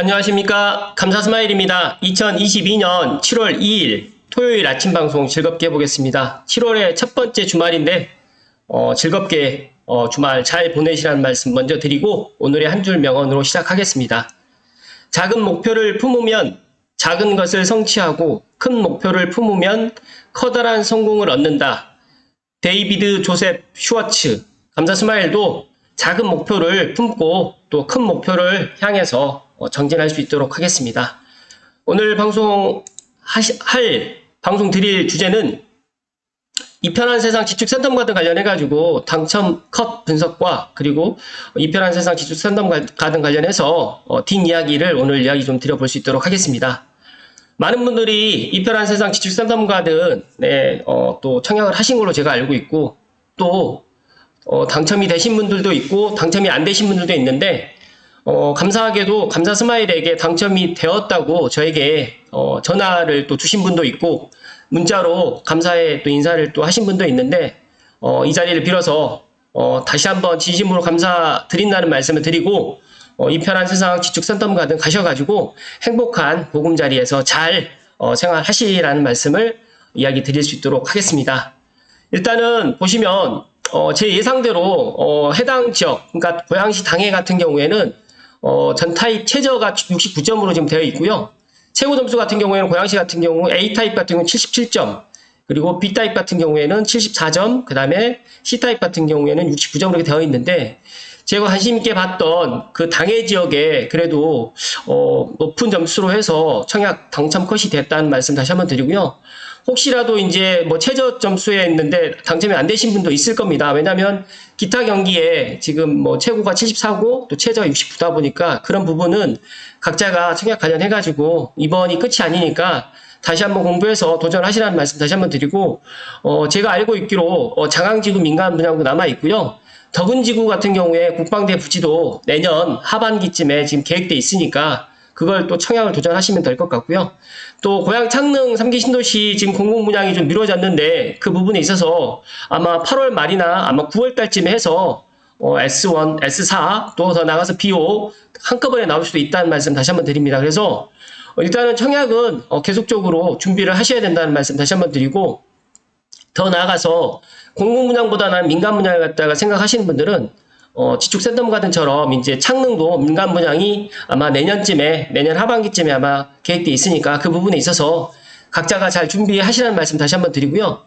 안녕하십니까. 감사스마일입니다. 2022년 7월 2일 토요일 아침 방송 즐겁게 해보겠습니다. 7월의 첫 번째 주말인데 즐겁게 주말 잘 보내시라는 말씀 먼저 드리고 오늘의 한 줄 명언으로 시작하겠습니다. 작은 목표를 품으면 작은 것을 성취하고 큰 목표를 품으면 커다란 성공을 얻는다. 데이비드 조셉 슈워츠. 감사스마일도 작은 목표를 품고 또 큰 목표를 향해서 정진할 수 있도록 하겠습니다. 오늘 방송 드릴 주제는 이 편한 세상 지축 샌덤가든 관련해가지고 당첨 컷 분석과 그리고 이 편한 세상 지축 샌덤가든 관련해서 뒷이야기를 오늘 이야기 좀 드려볼 수 있도록 하겠습니다. 많은 분들이 이 편한 세상 지축 샌덤가든에 또 청약을 하신 걸로 제가 알고 있고 또 당첨이 되신 분들도 있고 당첨이 안 되신 분들도 있는데 감사하게도 감사스마일에게 당첨이 되었다고 저에게 전화를 또 주신 분도 있고 문자로 감사의 또 인사를 또 하신 분도 있는데 이 자리를 빌어서 다시 한번 진심으로 감사드린다는 말씀을 드리고 이 편한 세상 지축 샌덤가든 가셔가지고 행복한 보금자리에서 잘 생활하시라는 말씀을 이야기 드릴 수 있도록 하겠습니다. 일단은 보시면 제 예상대로 해당 지역, 그러니까 고양시 당해 같은 경우에는 전타입 최저가 69점으로 지금 되어 있고요. 최고 점수 같은 경우에는 고양시 같은 경우 A타입 같은 경우는 77점, 그리고 B타입 같은 경우에는 74점, 그 다음에 C타입 같은 경우에는 69점 이렇게 되어 있는데 제가 관심 있게 봤던 그 당해 지역에 그래도 높은 점수로 해서 청약 당첨 컷이 됐다는 말씀 다시 한번 드리고요. 혹시라도 이제 뭐 최저 점수에 있는데 당첨이 안 되신 분도 있을 겁니다. 왜냐하면 기타 경기에 지금 뭐 최고가 74고 또 최저가 69다 보니까 그런 부분은 각자가 청약 관련해가지고 이번이 끝이 아니니까 다시 한번 공부해서 도전하시라는 말씀 다시 한번 드리고 제가 알고 있기로 장항지구 민간 분양도 남아 있고요. 덕은지구 같은 경우에 국방대 부지도 내년 하반기쯤에 지금 계획돼 있으니까 그걸 또 청약을 도전하시면 될 것 같고요. 또 고양 창릉 3기 신도시 지금 공공 분양이 좀 미뤄졌는데 그 부분에 있어서 아마 8월 말이나 아마 9월 달쯤에 해서 S1, S4 또 더 나가서 B5 한꺼번에 나올 수도 있다는 말씀 다시 한번 드립니다. 그래서 일단은 청약은 계속적으로 준비를 하셔야 된다는 말씀 다시 한번 드리고 더 나아가서 공공 분양보다는 민간 분양을 갖다가 생각하시는 분들은 지축 샌덤가든처럼 이제 창릉도 민간 분양이 아마 내년 하반기쯤에 아마 계획돼 있으니까 그 부분에 있어서 각자가 잘 준비하시라는 말씀 다시 한번 드리고요.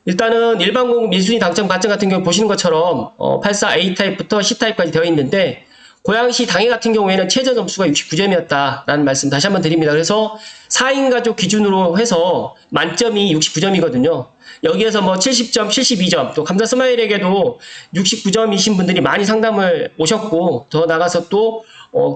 일단은 일반 공급 1순위 당첨 가점 같은 경우 보시는 것처럼 84 A타입부터 C타입까지 되어 있는데 고양시 당해 같은 경우에는 최저 점수가 69점이었다라는 말씀 다시 한번 드립니다. 그래서 4인 가족 기준으로 해서 만점이 69점이거든요. 여기에서 뭐 70점, 72점, 또 감사스마일에게도 69점이신 분들이 많이 상담을 오셨고 더 나가서 또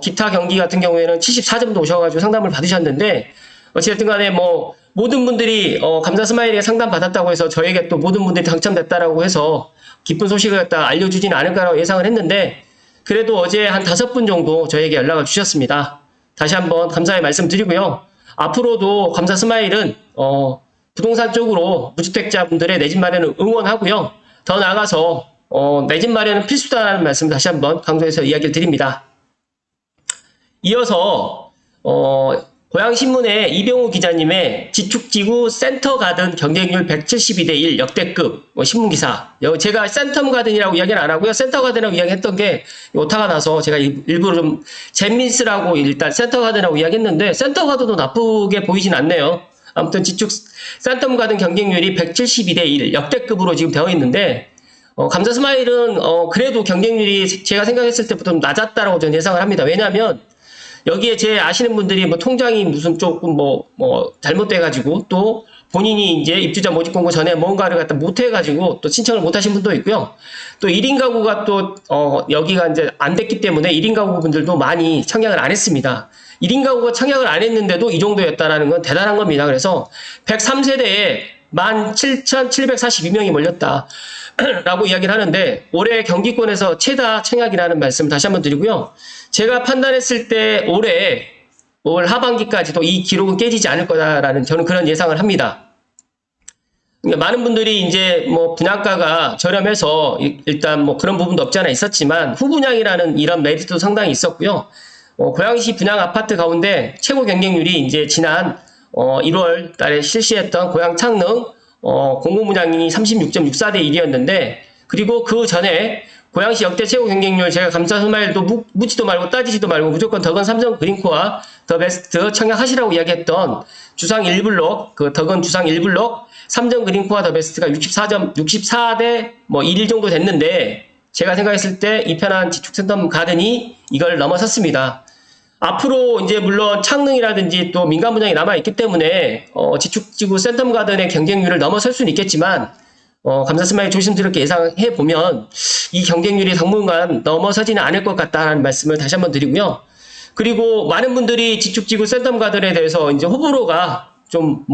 기타 경기 같은 경우에는 74점도 오셔가지고 상담을 받으셨는데 어쨌든 간에 뭐 모든 분들이 감사스마일에게 상담 받았다고 해서 저에게 또 모든 분들이 당첨됐다라고 해서 기쁜 소식을 갖다 알려주지는 않을 거라고 예상을 했는데 그래도 어제 한 5분 정도 저에게 연락을 주셨습니다. 다시 한번 감사의 말씀 드리고요. 앞으로도 감사스마일은 부동산 쪽으로 무주택자분들의 내 집 마련을 응원하고요. 더 나아가서 내 집 마련은 필수다라는 말씀 다시 한번 강조해서 이야기를 드립니다. 이어서 고양신문의 이병우 기자님의 지축지구 센터가든 경쟁률 172대 1 역대급 신문기사. 제가 센텀가든이라고 이야기는 안 하고요. 센터가든이라고 이야기했던 게 오타가 나서 제가 일부러 좀 재밌으라고 일단 센터가든이라고 이야기했는데 센터가든도 나쁘게 보이진 않네요. 아무튼 지축 센텀가든 경쟁률이 172대 1 역대급으로 지금 되어 있는데 감사스마일은 그래도 경쟁률이 제가 생각했을 때보다 좀 낮았다라고 저는 예상을 합니다. 왜냐하면 여기에 제 아시는 분들이 뭐 통장이 무슨 조금 뭐 잘못돼가지고 또 본인이 이제 입주자 모집 공고 전에 뭔가를 갖다 못해가지고 또 신청을 못하신 분도 있고요. 또 1인 가구가 또 여기가 이제 안 됐기 때문에 1인 가구 분들도 많이 청약을 안 했습니다. 1인 가구가 청약을 안 했는데도 이 정도였다라는 건 대단한 겁니다. 그래서 103세대에 17,742명이 몰렸다. 라고 이야기를 하는데 올해 경기권에서 최다 청약이라는 말씀을 다시 한번 드리고요. 제가 판단했을 때 올 하반기까지도 이 기록은 깨지지 않을 거다라는 저는 그런 예상을 합니다. 그러니까 많은 분들이 이제 뭐 분양가가 저렴해서 일단 뭐 그런 부분도 없지 않아 있었지만 후분양이라는 이런 메리트도 상당히 있었고요. 고양시 분양 아파트 가운데 최고 경쟁률이 이제 지난 1월 달에 실시했던 고양 창릉 공공분양이 36.64대 1이었는데, 그리고 그 전에 고양시 역대 최고 경쟁률 제가 감사 스마일도 묻지도 말고 따지지도 말고 무조건 덕은 삼성 그린코어 더 베스트 청약하시라고 이야기했던 주상 1블록, 그 덕은 주상 1블록 삼성 그린코어 더 베스트가 64대 1일 정도 됐는데, 제가 생각했을 때 이편한 지축센텀 가든이 이걸 넘어섰습니다. 앞으로 이제 물론 창릉이라든지 또 민간 분양이 남아있기 때문에 지축지구 센텀 가든의 경쟁률을 넘어설 수는 있겠지만, 감사 스마일 조심스럽게 예상해 보면 이 경쟁률이 당분간 넘어서지는 않을 것 같다는 말씀을 다시 한번 드리고요. 그리고 많은 분들이 지축지구 센텀 가든에 대해서 이제 호불호가 좀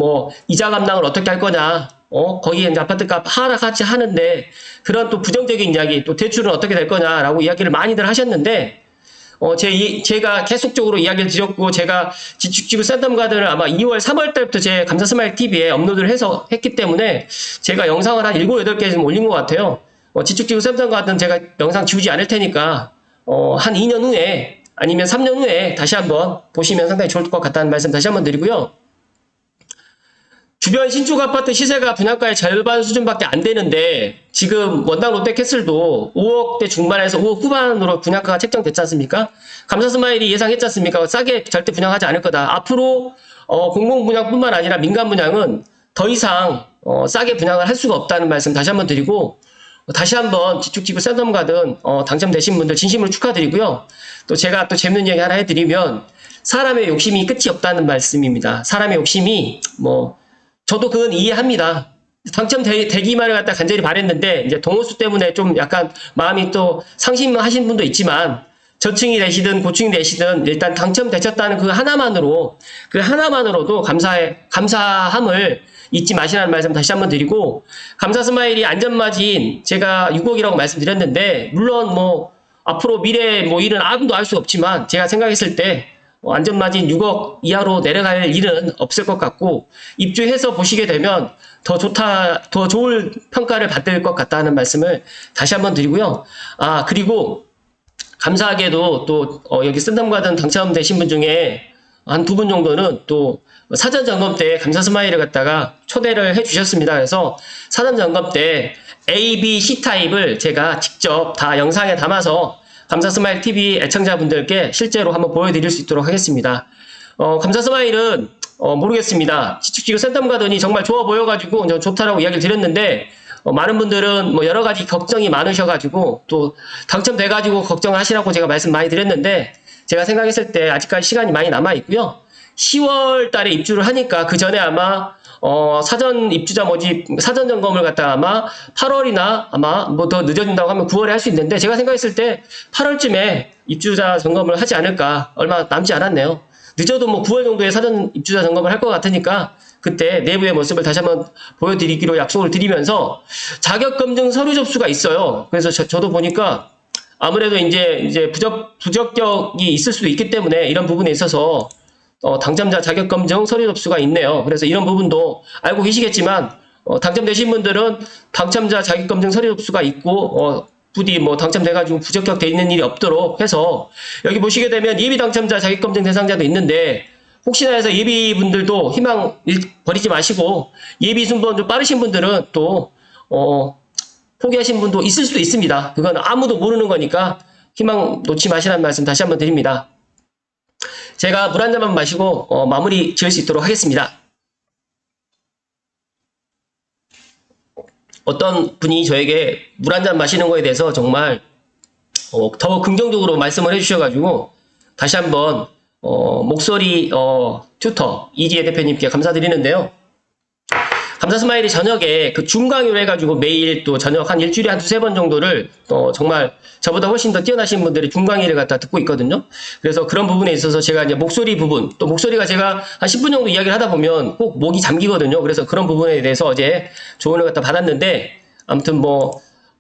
이자 감당을 어떻게 할 거냐, 거기에 이제 아파트값 하락하지 하는데 그런 또 부정적인 이야기, 또 대출은 어떻게 될 거냐라고 이야기를 많이들 하셨는데, 제가 계속적으로 이야기를 드렸고, 제가 지축지구 센텀 가든을 아마 2월, 3월 달부터 제 감사 스마일 TV에 업로드를 해서 했기 때문에 제가 영상을 한 7, 8개 좀 올린 것 같아요. 지축지구 센텀 가든 제가 영상 지우지 않을 테니까, 한 2년 후에 아니면 3년 후에 다시 한번 보시면 상당히 좋을 것 같다는 말씀 다시 한번 드리고요. 주변 신축 아파트 시세가 분양가의 절반 수준밖에 안 되는데, 지금 원당 롯데캐슬도 5억대 중반에서 5억 후반으로 분양가가 책정됐지 않습니까? 감사 스마일이 예상했지 않습니까? 싸게 절대 분양하지 않을 거다. 앞으로 공공분양뿐만 아니라 민간 분양은 더 이상 싸게 분양을 할 수가 없다는 말씀 다시 한번 드리고, 다시 한번 지축지구 센텀 가든 당첨되신 분들 진심으로 축하드리고요. 또 제가 또 재밌는 얘기 하나 해드리면, 사람의 욕심이 끝이 없다는 말씀입니다. 사람의 욕심이 저도 그건 이해합니다. 당첨되기만을 갖다 간절히 바랬는데, 이제 동호수 때문에 좀 약간 마음이 또 상심하신 분도 있지만, 저층이 되시든 고층이 되시든 일단 당첨되셨다는 그 하나만으로도 감사함을 잊지 마시라는 말씀 다시 한번 드리고, 감사 스마일이 안전마진 제가 6억이라고 말씀드렸는데, 물론 앞으로 미래 일은 아무도 알 수 없지만, 제가 생각했을 때 안전마진 6억 이하로 내려갈 일은 없을 것 같고, 입주해서 보시게 되면 더 좋은 평가를 받을 것 같다는 말씀을 다시 한번 드리고요. 그리고 감사하게도 또 여기 센텀 가든 당첨되신 분 중에 한 2분 정도는 또 사전 점검 때 감사 스마일을 갖다가 초대를 해 주셨습니다. 그래서 사전 점검 때 A, B, C 타입을 제가 직접 다 영상에 담아서 감사 스마일 TV 애청자분들께 실제로 한번 보여드릴 수 있도록 하겠습니다. 감사 스마일은 모르겠습니다. 지축지구 센텀 가든이 정말 좋아 보여가지고 좋다라고 이야기를 드렸는데, 많은 분들은 여러 가지 걱정이 많으셔가지고 또 당첨돼가지고 걱정하시라고 제가 말씀 많이 드렸는데, 제가 생각했을 때 아직까지 시간이 많이 남아 있고요. 10월 달에 입주를 하니까 그 전에 아마 사전 입주자 모집 사전 점검을 갖다가 아마 8월이나 아마 더 늦어진다고 하면 9월에 할 수 있는데, 제가 생각했을 때 8월쯤에 입주자 점검을 하지 않을까. 얼마 남지 않았네요. 늦어도 9월 정도에 사전 입주자 점검을 할 것 같으니까 그때 내부의 모습을 다시 한번 보여드리기로 약속을 드리면서, 자격검증 서류 접수가 있어요. 그래서 저도 보니까 아무래도 이제 부적격이 있을 수도 있기 때문에 이런 부분에 있어서 당첨자 자격검증 서류 접수가 있네요. 그래서 이런 부분도 알고 계시겠지만, 당첨되신 분들은 당첨자 자격검증 서류 접수가 있고, 부디 당첨돼가지고 부적격 돼 있는 일이 없도록 해서, 여기 보시게 되면 예비 당첨자 자격검증 대상자도 있는데, 혹시나 해서 예비 분들도 희망 버리지 마시고, 예비 순번 좀 빠르신 분들은 또 포기하신 분도 있을 수도 있습니다. 그건 아무도 모르는 거니까 희망 놓지 마시라는 말씀 다시 한번 드립니다. 제가 물 한 잔만 마시고 마무리 지을 수 있도록 하겠습니다. 어떤 분이 저에게 물 한 잔 마시는 거에 대해서 정말 더 긍정적으로 말씀을 해주셔가지고 다시 한번 목소리 튜터 이지혜 대표님께 감사드리는데요. 감사 스마일이 저녁에 그 줌 강의를 해가지고 매일 또 저녁 한 일주일에 한 2-3번 정도를 정말 저보다 훨씬 더 뛰어나신 분들이 줌 강의를 갖다 듣고 있거든요. 그래서 그런 부분에 있어서 제가 이제 목소리 부분, 또 목소리가 제가 한 10분 정도 이야기를 하다 보면 꼭 목이 잠기거든요. 그래서 그런 부분에 대해서 어제 조언을 갖다 받았는데, 아무튼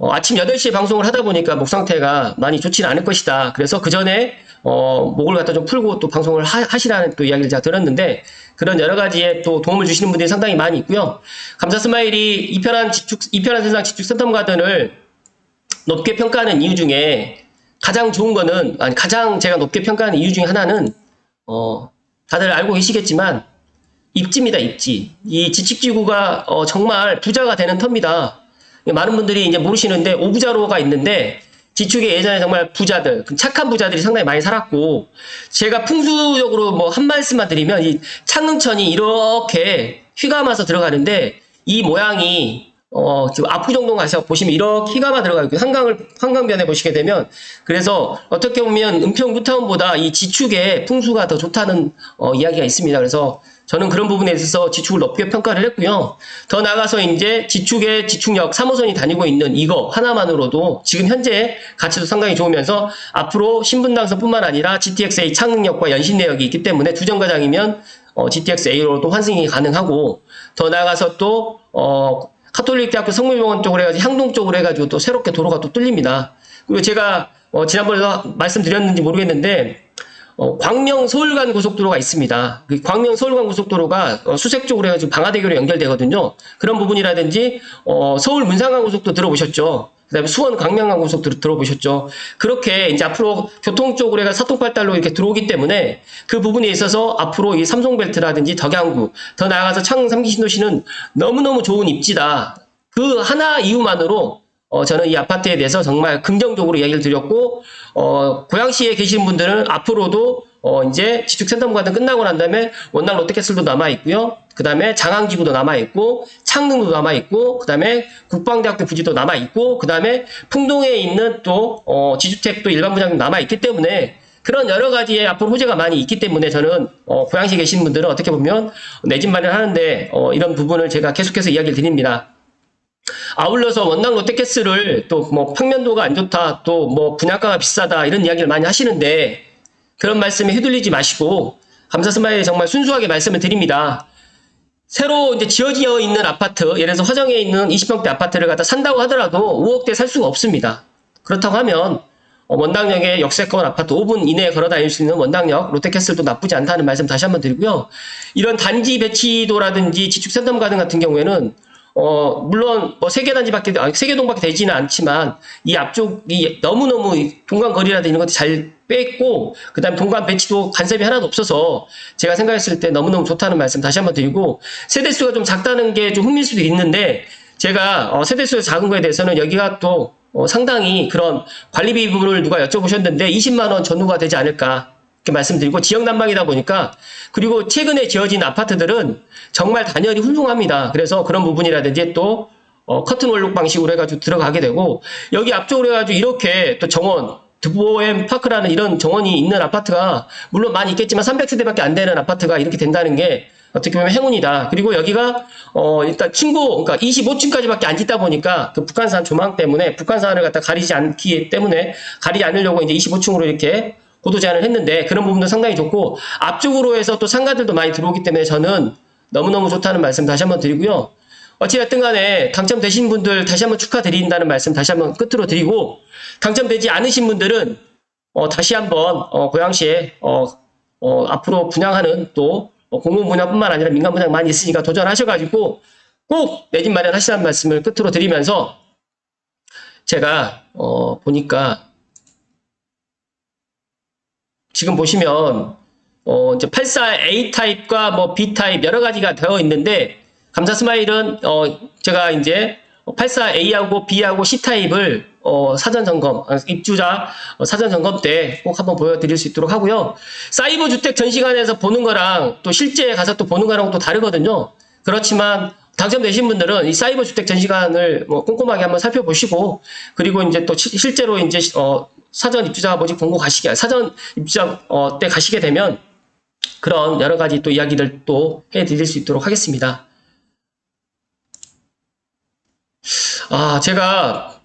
아침 8시에 방송을 하다 보니까 목 상태가 많이 좋지는 않을 것이다. 그래서 그 전에 목을 갖다 좀 풀고 또 방송을 하시라는 또 이야기를 제가 들었는데, 그런 여러 가지에 또 도움을 주시는 분들이 상당히 많이 있고요. 감사 스마일이 이편한 세상 지축 센텀 가든을 높게 평가하는 이유 중에 가장 좋은 거는, 아니, 가장 제가 높게 평가하는 이유 중에 하나는, 다들 알고 계시겠지만, 입지입니다, 입지. 이 지축지구가, 정말 부자가 되는 터입니다. 많은 분들이 이제 모르시는데, 오부자로가 있는데, 지축에 예전에 정말 부자들, 착한 부자들이 상당히 많이 살았고, 제가 풍수적으로 뭐 한 말씀만 드리면, 이 창릉천이 이렇게 휘감아서 들어가는데, 이 모양이, 지금 압구정동 가서 보시면 이렇게 휘감아 들어가 있고, 한강변에 보시게 되면, 그래서 어떻게 보면 은평 뉴타운보다 이 지축의 풍수가 더 좋다는, 이야기가 있습니다. 그래서 저는 그런 부분에 있어서 지축을 높게 평가를 했고요. 더 나아가서 이제 지축의 지축역 3호선이 다니고 있는 이거 하나만으로도 지금 현재 가치도 상당히 좋으면서 앞으로 신분당선뿐만 아니라 GTX-A 창릉역과 연신내역이 있기 때문에 두 정거장이면 GTX-A로도 환승이 가능하고, 더 나아가서 또 카톨릭대학교 성모병원 쪽으로 해가지고 향동 쪽으로 해가지고 또 새롭게 도로가 또 뚫립니다. 그리고 제가 지난번에도 말씀드렸는지 모르겠는데, 광명 서울간 고속도로가 있습니다. 그 광명 서울간 고속도로가 수색 쪽으로 해가지고 방화대교로 연결되거든요. 그런 부분이라든지 서울 문상간 고속도 들어보셨죠. 그다음에 수원 광명간 고속도로 들어보셨죠. 그렇게 이제 앞으로 교통 쪽으로 해가 사통팔달로 이렇게 들어오기 때문에 그 부분에 있어서 앞으로 이 삼성벨트라든지 덕양구, 더 나아가서 창릉 3기 신도시는 너무너무 좋은 입지다. 그 하나 이유만으로 저는 이 아파트에 대해서 정말 긍정적으로 이야기를 드렸고, 고양시에 계신 분들은 앞으로도, 이제 지축센터가든 끝나고 난 다음에 원당 롯데캐슬도 남아있고요. 그 다음에 장항지구도 남아있고, 창릉도 남아있고, 그 다음에 국방대학교 부지도 남아있고, 그 다음에 풍동에 있는 또, 지주택도 일반 분양도 남아있기 때문에 그런 여러 가지의 앞으로 호재가 많이 있기 때문에 저는, 고양시에 계신 분들은 어떻게 보면 내 집 마련하는데, 이런 부분을 제가 계속해서 이야기를 드립니다. 아울러서 원당 롯데캐슬을 또 뭐 평면도가 안 좋다, 또 뭐 분양가가 비싸다 이런 이야기를 많이 하시는데 그런 말씀에 휘둘리지 마시고 감사스마일에 정말 순수하게 말씀을 드립니다. 새로 이제 지어져 있는 아파트, 예를 들어서 화정에 있는 20평대 아파트를 갖다 산다고 하더라도 5억대 살 수가 없습니다. 그렇다고 하면 원당역의 역세권 아파트 5분 이내에 걸어 다닐 수 있는 원당역 롯데캐슬도 나쁘지 않다는 말씀 다시 한번 드리고요. 이런 단지 배치도라든지 지축센터가든 같은 경우에는 물론, 세계동밖에 되지는 않지만, 이 앞쪽이 너무너무 동간거리라든지 이런 것도 잘 뺐고, 그 다음에 동간 배치도 간섭이 하나도 없어서, 제가 생각했을 때 너무너무 좋다는 말씀 다시 한번 드리고, 세대수가 좀 작다는 게 좀 흥미일 수도 있는데, 제가, 세대수가 작은 거에 대해서는 여기가 또, 상당히 그런 관리비 부분을 누가 여쭤보셨는데, 20만원 전후가 되지 않을까. 이렇게 말씀드리고, 지역 난방이다 보니까, 그리고 최근에 지어진 아파트들은 정말 단열이 훌륭합니다. 그래서 그런 부분이라든지 또 커튼 월룩 방식으로 해가지고 들어가게 되고, 여기 앞쪽으로 해가지고 이렇게 또 정원, 드보엠 파크라는 이런 정원이 있는 아파트가 물론 많이 있겠지만 300세대밖에 안 되는 아파트가 이렇게 된다는 게 어떻게 보면 행운이다. 그리고 여기가 일단 그러니까 25층까지밖에 안 짓다 보니까 그 북한산 조망 때문에 북한산을 갖다 가리지 않기 때문에 가리지 않으려고 이제 25층으로 이렇게 고도 제한을 했는데 그런 부분도 상당히 좋고, 앞쪽으로 해서 또 상가들도 많이 들어오기 때문에 저는 너무너무 좋다는 말씀 다시 한번 드리고요. 어찌됐든 간에 당첨되신 분들 다시 한번 축하드린다는 말씀 다시 한번 끝으로 드리고, 당첨되지 않으신 분들은 다시 한번 고양시에 앞으로 분양하는 또 공공 분양뿐만 아니라 민간 분양 많이 있으니까 도전하셔가지고 꼭 내 집 마련하시라는 말씀을 끝으로 드리면서, 제가 보니까 지금 보시면 이제 84A 타입과 뭐 B 타입 여러 가지가 되어 있는데, 감사 스마일은 제가 이제 84A하고 B하고 C 타입을 사전 점검, 입주자 사전 점검 때 꼭 한번 보여드릴 수 있도록 하고요. 사이버 주택 전시관에서 보는 거랑 또 실제 가서 또 보는 거랑 또 다르거든요. 그렇지만 당첨되신 분들은 이 사이버 주택 전시관을 뭐 꼼꼼하게 한번 살펴보시고, 그리고 이제 또 실제로 이제 사전 입주자 모집 공고 사전 입주자 때 가시게 되면 그런 여러 가지 또 이야기를 또 해드릴 수 있도록 하겠습니다. 제가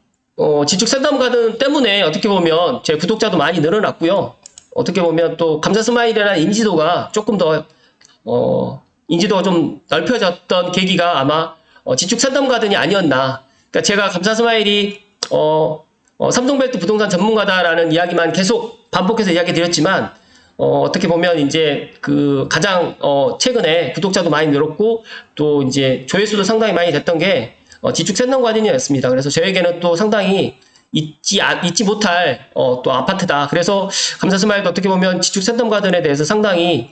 지축 상담가든 때문에 어떻게 보면 제 구독자도 많이 늘어났고요. 어떻게 보면 또 감사 스마일이라는 인지도가 조금 더 인지도가 좀 넓혀졌던 계기가 아마 지축 상담가든이 아니었나. 그러니까 제가 감사 스마일이 삼성벨트 부동산 전문가다라는 이야기만 계속 반복해서 이야기 드렸지만, 어떻게 보면 이제 그 가장 최근에 구독자도 많이 늘었고 또 이제 조회수도 상당히 많이 됐던 게 지축 센터관인이었습니다. 그래서 저에게는 또 상당히 잊지 못할 또 아파트다. 그래서 감사스마일도 어떻게 보면 지축센텀가든에 대해서 상당히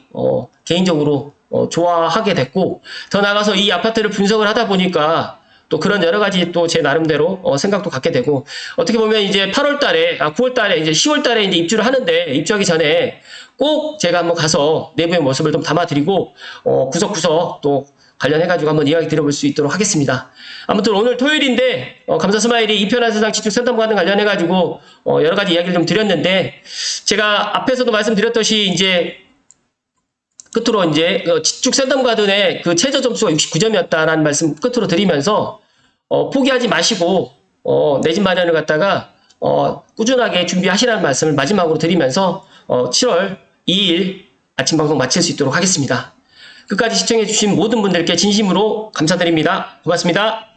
개인적으로 좋아하게 됐고, 더 나아가서 이 아파트를 분석을 하다 보니까 또 그런 여러 가지 또 제 나름대로 생각도 갖게 되고, 어떻게 보면 이제 8월 달에 9월 달에 이제 10월 달에 이제 입주를 하는데, 입주하기 전에 꼭 제가 한번 가서 내부의 모습을 좀 담아드리고 구석구석 또 관련해가지고 한번 이야기 드려볼 수 있도록 하겠습니다. 아무튼 오늘 토요일인데 감사스마일이 이편한 세상 지축센텀과는 관련해가지고 여러 가지 이야기를 좀 드렸는데, 제가 앞에서도 말씀드렸듯이 이제 끝으로 이제 지축센텀가든의 그 최저 점수가 69점이었다라는 말씀 끝으로 드리면서 포기하지 마시고 내 집 마련을 갖다가 꾸준하게 준비하시라는 말씀을 마지막으로 드리면서 7월 2일 아침 방송 마칠 수 있도록 하겠습니다. 끝까지 시청해주신 모든 분들께 진심으로 감사드립니다. 고맙습니다.